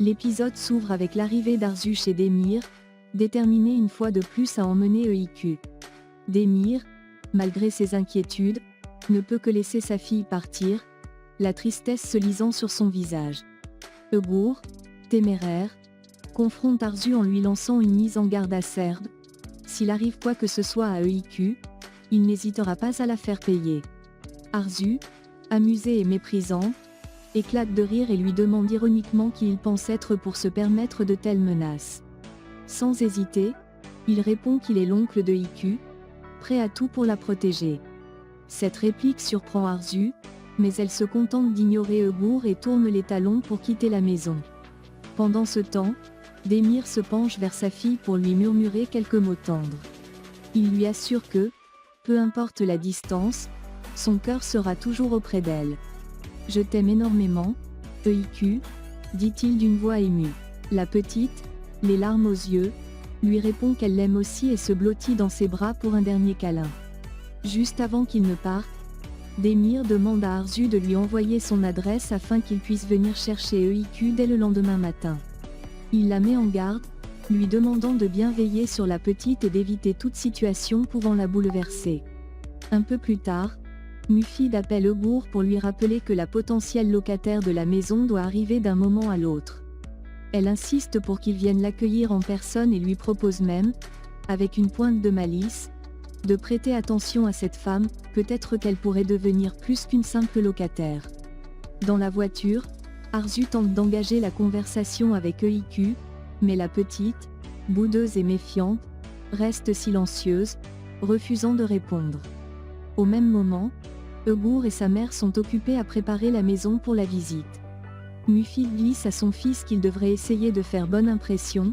L'épisode s'ouvre avec l'arrivée d'Arzu chez Demir, déterminé une fois de plus à emmener EIQ. Demir, malgré ses inquiétudes, ne peut que laisser sa fille partir, la tristesse se lisant sur son visage. Egour, téméraire, confronte Arzu en lui lançant une mise en garde acerbe. S'il arrive quoi que ce soit à EIQ, il n'hésitera pas à la faire payer. Arzu, amusé et méprisant, éclate de rire et lui demande ironiquement qui il pense être pour se permettre de telles menaces. Sans hésiter, il répond qu'il est l'oncle de EIQ, prêt à tout pour la protéger. Cette réplique surprend Arzu, mais elle se contente d'ignorer Egour et tourne les talons pour quitter la maison. Pendant ce temps, Demir se penche vers sa fille pour lui murmurer quelques mots tendres. Il lui assure que, peu importe la distance, son cœur sera toujours auprès d'elle. « Je t'aime énormément, EIQ, dit-il d'une voix émue. La petite, les larmes aux yeux, lui répond qu'elle l'aime aussi et se blottit dans ses bras pour un dernier câlin. Juste avant qu'il ne parte, Demir demande à Arzu de lui envoyer son adresse afin qu'il puisse venir chercher EIQ dès le lendemain matin. Il la met en garde, lui demandant de bien veiller sur la petite et d'éviter toute situation pouvant la bouleverser. Un peu plus tard, Mufid appelle Egour pour lui rappeler que la potentielle locataire de la maison doit arriver d'un moment à l'autre. Elle insiste pour qu'il vienne l'accueillir en personne et lui propose même, avec une pointe de malice, de prêter attention à cette femme, peut-être qu'elle pourrait devenir plus qu'une simple locataire. Dans la voiture, Arzu tente d'engager la conversation avec EIQ, mais la petite, boudeuse et méfiante, reste silencieuse, refusant de répondre. Au même moment, Egour et sa mère sont occupés à préparer la maison pour la visite. Mufid glisse à son fils qu'il devrait essayer de faire bonne impression,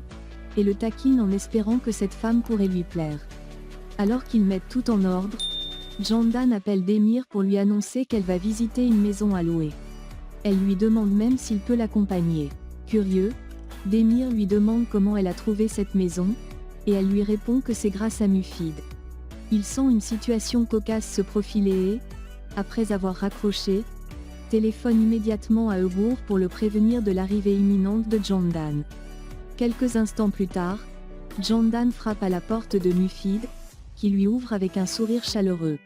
et le taquine en espérant que cette femme pourrait lui plaire. Alors qu'ils mettent tout en ordre, Jandan appelle Demir pour lui annoncer qu'elle va visiter une maison à louer. Elle lui demande même s'il peut l'accompagner. Curieux, Demir lui demande comment elle a trouvé cette maison, et elle lui répond que c'est grâce à Mufid. Il sent une situation cocasse se profiler et, après avoir raccroché, téléphone immédiatement à Egour pour le prévenir de l'arrivée imminente de Jandan. Quelques instants plus tard, Jandan frappe à la porte de Mufid, qui lui ouvre avec un sourire chaleureux.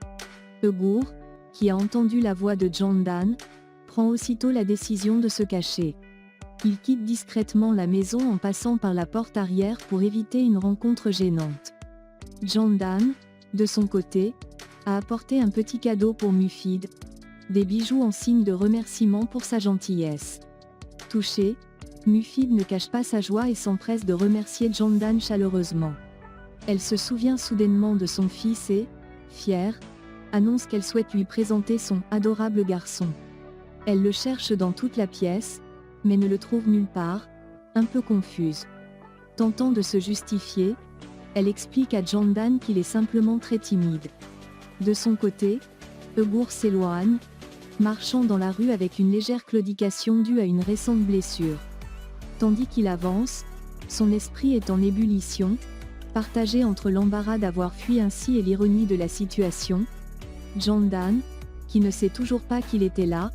Egour, qui a entendu la voix de Jandan, prend aussitôt la décision de se cacher. Il quitte discrètement la maison en passant par la porte arrière pour éviter une rencontre gênante. Jandan, de son côté, a apporté un petit cadeau pour Mufid, des bijoux en signe de remerciement pour sa gentillesse. Touché, Mufid ne cache pas sa joie et s'empresse de remercier Jandan chaleureusement. Elle se souvient soudainement de son fils et, fière, annonce qu'elle souhaite lui présenter son « adorable garçon ». Elle le cherche dans toute la pièce, mais ne le trouve nulle part, un peu confuse. Tentant de se justifier, elle explique à Jandan qu'il est simplement très timide. De son côté, Egour s'éloigne, marchant dans la rue avec une légère claudication due à une récente blessure. Tandis qu'il avance, son esprit est en ébullition, partagé entre l'embarras d'avoir fui ainsi et l'ironie de la situation. Jandan, qui ne sait toujours pas qu'il était là,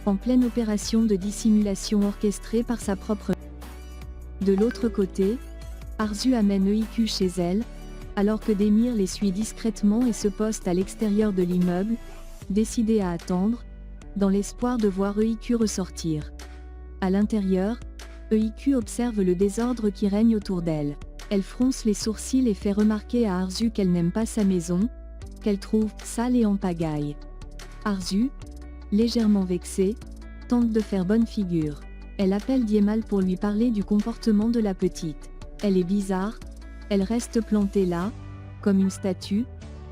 en pleine opération de dissimulation orchestrée par sa propre. De l'autre côté, Arzu amène EIQ chez elle, alors que Demir les suit discrètement et se poste à l'extérieur de l'immeuble, décidé à attendre, dans l'espoir de voir EIQ ressortir. À l'intérieur, EIQ observe le désordre qui règne autour d'elle. Elle fronce les sourcils et fait remarquer à Arzu qu'elle n'aime pas sa maison, qu'elle trouve sale et en pagaille. Arzu, légèrement vexée, tente de faire bonne figure. Elle appelle Diemal pour lui parler du comportement de la petite. Elle est bizarre, elle reste plantée là, comme une statue,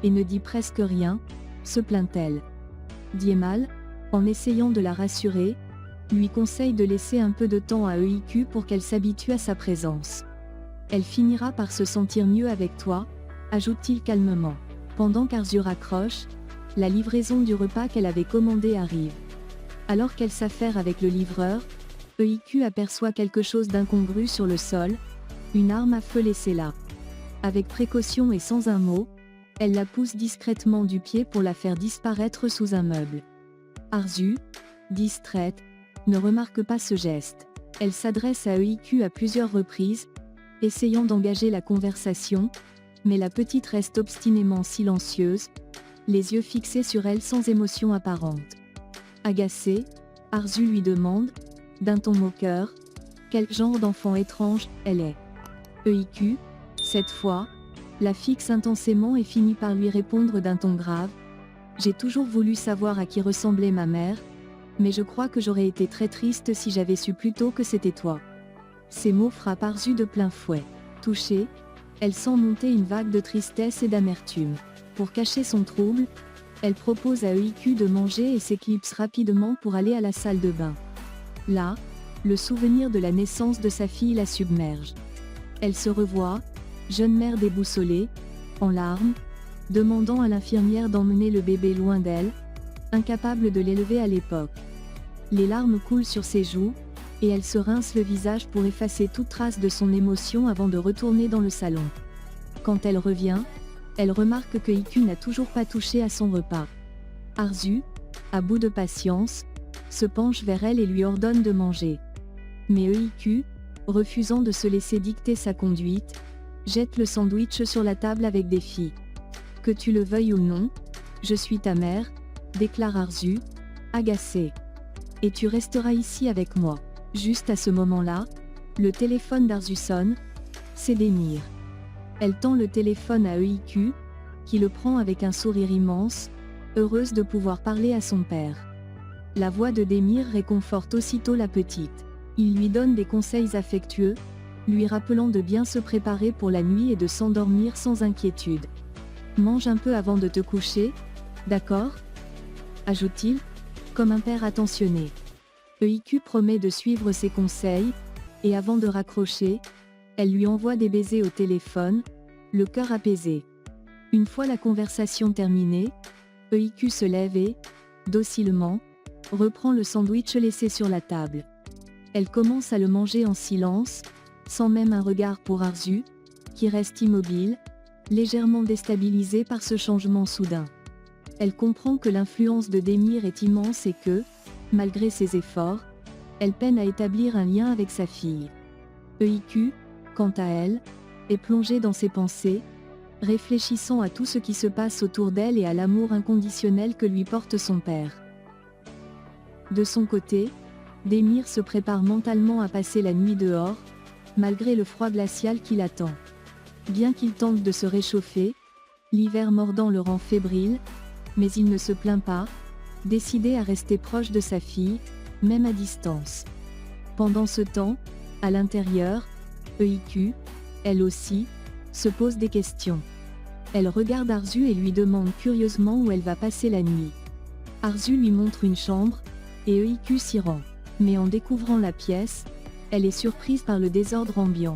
et ne dit presque rien, se plaint-elle. Diemal, en essayant de la rassurer, lui conseille de laisser un peu de temps à EIQ pour qu'elle s'habitue à sa présence. Elle finira par se sentir mieux avec toi, ajoute-t-il calmement. Pendant qu'Arzu raccroche, la livraison du repas qu'elle avait commandé arrive. Alors qu'elle s'affaire avec le livreur, EIQ aperçoit quelque chose d'incongru sur le sol, une arme à feu laissée là. Avec précaution et sans un mot, elle la pousse discrètement du pied pour la faire disparaître sous un meuble. Arzu, distraite, ne remarque pas ce geste. Elle s'adresse à EIQ à plusieurs reprises, essayant d'engager la conversation, mais la petite reste obstinément silencieuse, les yeux fixés sur elle sans émotion apparente. Agacée, Arzu lui demande, d'un ton moqueur, quel genre d'enfant étrange elle est. EIQ, cette fois, la fixe intensément et finit par lui répondre d'un ton grave. J'ai toujours voulu savoir à qui ressemblait ma mère, mais je crois que j'aurais été très triste si j'avais su plus tôt que c'était toi. Ces mots frappent Arzu de plein fouet. Touchée, elle sent monter une vague de tristesse et d'amertume. Pour cacher son trouble, elle propose à EIQ de manger et s'éclipse rapidement pour aller à la salle de bain. Là, le souvenir de la naissance de sa fille la submerge. Elle se revoit, jeune mère déboussolée, en larmes, demandant à l'infirmière d'emmener le bébé loin d'elle, incapable de l'élever à l'époque. Les larmes coulent sur ses joues, et elle se rince le visage pour effacer toute trace de son émotion avant de retourner dans le salon. Quand elle revient, elle remarque que EIQ n'a toujours pas touché à son repas. Arzu, à bout de patience, se penche vers elle et lui ordonne de manger. Mais EIQ, refusant de se laisser dicter sa conduite, jette le sandwich sur la table avec défi. Que tu le veuilles ou non, je suis ta mère, déclare Arzu, agacée. Et tu resteras ici avec moi. Juste à ce moment-là, le téléphone d'Arzu sonne, c'est Demir. Elle tend le téléphone à EIQ, qui le prend avec un sourire immense, heureuse de pouvoir parler à son père. La voix de Demir réconforte aussitôt la petite. Il lui donne des conseils affectueux, lui rappelant de bien se préparer pour la nuit et de s'endormir sans inquiétude. Mange un peu avant de te coucher, d'accord ? Ajoute-t-il, comme un père attentionné. EIQ promet de suivre ses conseils, et avant de raccrocher, elle lui envoie des baisers au téléphone, le cœur apaisé. Une fois la conversation terminée, EIQ se lève et, docilement, reprend le sandwich laissé sur la table. Elle commence à le manger en silence, sans même un regard pour Arzu, qui reste immobile, légèrement déstabilisée par ce changement soudain. Elle comprend que l'influence de Demir est immense et que, malgré ses efforts, elle peine à établir un lien avec sa fille. EIQ, quant à elle, est plongée dans ses pensées, réfléchissant à tout ce qui se passe autour d'elle et à l'amour inconditionnel que lui porte son père. De son côté, Demir se prépare mentalement à passer la nuit dehors, malgré le froid glacial qui l'attend. Bien qu'il tente de se réchauffer, l'hiver mordant le rend fébrile, mais il ne se plaint pas, décidé à rester proche de sa fille, même à distance. Pendant ce temps, à l'intérieur, EIQ, elle aussi, se pose des questions. Elle regarde Arzu et lui demande curieusement où elle va passer la nuit. Arzu lui montre une chambre, et EIQ s'y rend. Mais en découvrant la pièce, elle est surprise par le désordre ambiant.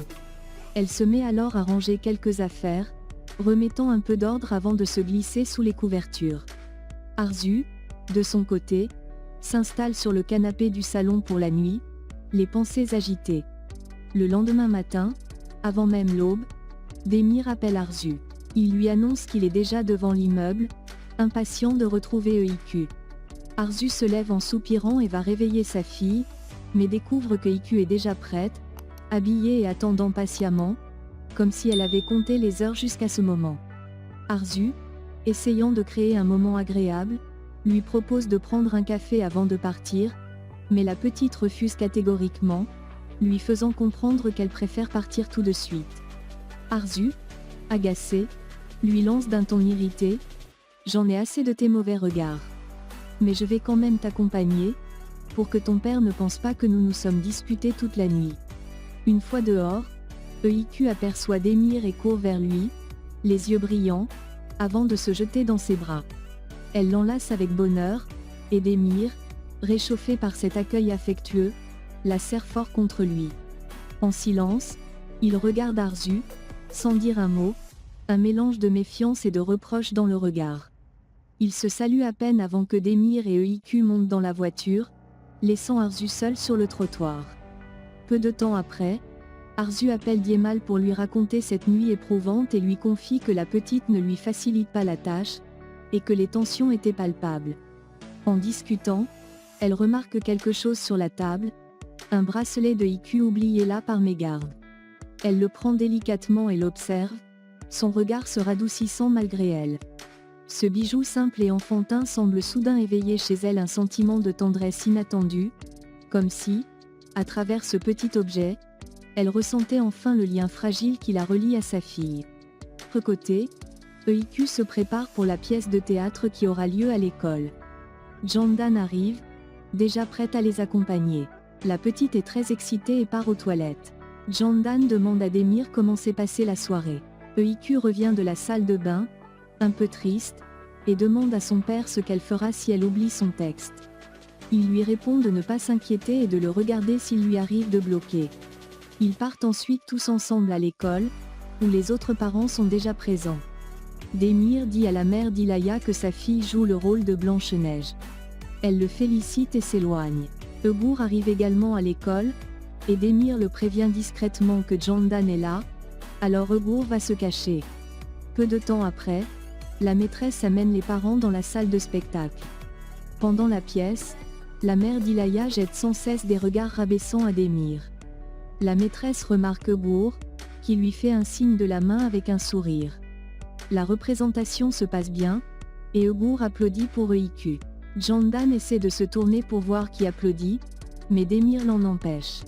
Elle se met alors à ranger quelques affaires, remettant un peu d'ordre avant de se glisser sous les couvertures. Arzu, de son côté, s'installe sur le canapé du salon pour la nuit, les pensées agitées. Le lendemain matin, avant même l'aube, Demir appelle Arzu. Il lui annonce qu'il est déjà devant l'immeuble, impatient de retrouver EIQ. Arzu se lève en soupirant et va réveiller sa fille, mais découvre que EIQ est déjà prête, habillée et attendant patiemment, comme si elle avait compté les heures jusqu'à ce moment. Arzu, essayant de créer un moment agréable, lui propose de prendre un café avant de partir, mais la petite refuse catégoriquement, lui faisant comprendre qu'elle préfère partir tout de suite. Arzu, agacé, lui lance d'un ton irrité, « J'en ai assez de tes mauvais regards. Mais je vais quand même t'accompagner, pour que ton père ne pense pas que nous nous sommes disputés toute la nuit. » Une fois dehors, EIQ aperçoit Demir et court vers lui, les yeux brillants, avant de se jeter dans ses bras. Elle l'enlace avec bonheur, et Demir, réchauffé par cet accueil affectueux, la serre fort contre lui. En silence, il regarde Arzu, sans dire un mot, un mélange de méfiance et de reproche dans le regard. Ils se saluent à peine avant que Demir et EIQ montent dans la voiture, laissant Arzu seul sur le trottoir. Peu de temps après, Arzu appelle Diemal pour lui raconter cette nuit éprouvante et lui confie que la petite ne lui facilite pas la tâche, et que les tensions étaient palpables. En discutant, elle remarque quelque chose sur la table, Un bracelet de IQ oublié là par mégarde. Elle le prend délicatement et l'observe, son regard se radoucissant malgré elle. Ce bijou simple et enfantin semble soudain éveiller chez elle un sentiment de tendresse inattendue, comme si, à travers ce petit objet, elle ressentait enfin le lien fragile qui la relie à sa fille. De côté, EIQ se prépare pour la pièce de théâtre qui aura lieu à l'école. Jandan arrive, déjà prête à les accompagner. La petite est très excitée et part aux toilettes. Jandan demande à Demir comment s'est passée la soirée. EIQ revient de la salle de bain, un peu triste, et demande à son père ce qu'elle fera si elle oublie son texte. Il lui répond de ne pas s'inquiéter et de le regarder s'il lui arrive de bloquer. Ils partent ensuite tous ensemble à l'école, où les autres parents sont déjà présents. Demir dit à la mère d'Ilaya que sa fille joue le rôle de Blanche-Neige. Elle le félicite et s'éloigne. Egour arrive également à l'école, et Demir le prévient discrètement que Jandan est là, alors Egour va se cacher. Peu de temps après, la maîtresse amène les parents dans la salle de spectacle. Pendant la pièce, la mère d'Ilaya jette sans cesse des regards rabaissants à Demir. La maîtresse remarque Egour, qui lui fait un signe de la main avec un sourire. La représentation se passe bien, et Egour applaudit pour EIQ. Jandan essaie de se tourner pour voir qui applaudit, mais Demir l'en empêche.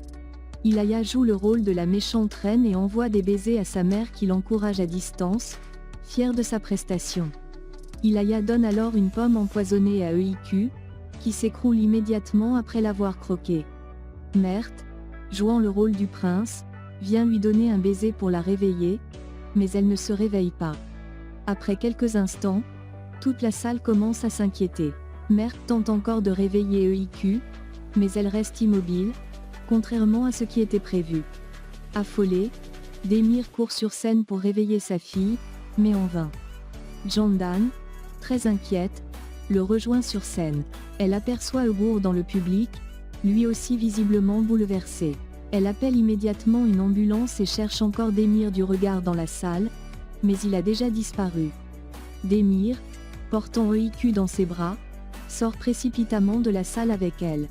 Ilaya joue le rôle de la méchante reine et envoie des baisers à sa mère qui l'encourage à distance, fière de sa prestation. Ilaya donne alors une pomme empoisonnée à EIQ, qui s'écroule immédiatement après l'avoir croquée. Mert, jouant le rôle du prince, vient lui donner un baiser pour la réveiller, mais elle ne se réveille pas. Après quelques instants, toute la salle commence à s'inquiéter. Mert tente encore de réveiller EIQ, mais elle reste immobile, contrairement à ce qui était prévu. Affolé, Demir court sur scène pour réveiller sa fille, mais en vain. Jandan, très inquiète, le rejoint sur scène. Elle aperçoit Egour dans le public, lui aussi visiblement bouleversé. Elle appelle immédiatement une ambulance et cherche encore Demir du regard dans la salle, mais il a déjà disparu. Demir, portant EIQ dans ses bras, sort précipitamment de la salle avec elle.